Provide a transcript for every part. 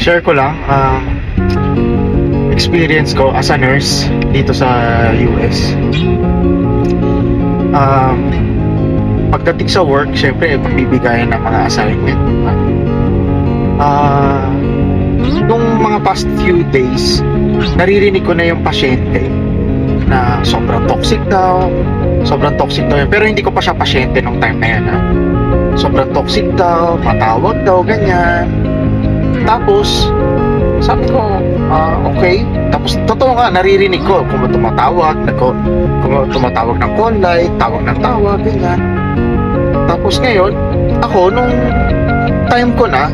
share ko lang experience ko as a nurse dito sa US. Pagdating sa work, syempre magbibigayan ng mga assignment. Nung mga past few days, naririnig ko na yung pasyente na sobrang toxic daw yun. Pero hindi ko pa siya pasyente nung time na yan, ha? Sobrang toxic daw, matawag daw, ganyan. Tapos sabi ko, okay. Tapos totoo nga, naririnig ko kung tumatawag ng call light, tawag, ganyan. Tapos ngayon, ako nung time ko na,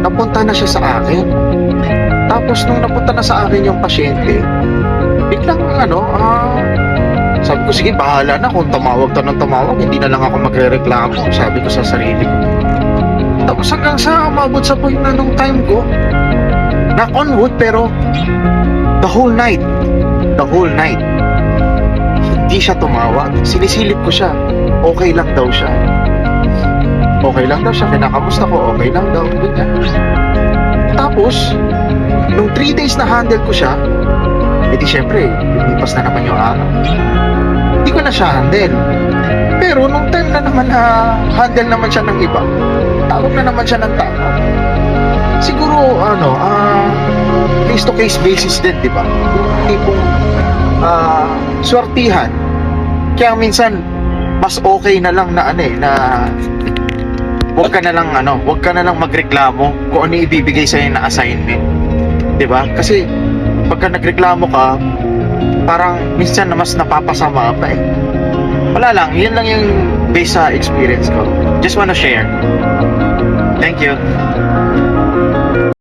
napunta na siya sa akin. Tapos nung napunta na sa akin yung pasyente, biglang sabi ko, sige, bahala na kung tumawag to ng tumawag, hindi na lang ako magre-reklamo, sabi ko sa sarili ko. Tapos hanggang sa umabot sa point na nung time ko, knock on wood, pero the whole night, hindi siya tumawag. Sinisilip ko siya, okay lang daw siya, kinakamusta ko, okay lang daw, ganyan. Tapos nung 3 days na handle ko siya, edi syempre, lumipas na naman yung araw. Hindi ko na siya handle. Pero nung time na naman na handle naman siya ng iba, tawag na naman siya ng tawag. Siguro, case to case basis din, di ba? Yung tipong, swertihan. Kaya minsan, mas okay na lang na wag ka na lang magreklamo kung ano ibibigay sa'yo na assignment. Di ba? Kasi, pagka nagreklamo ka, parang minsan na mas napapasama pa eh. Wala lang, yun lang yung base sa experience ko. Just wanna share. Thank you.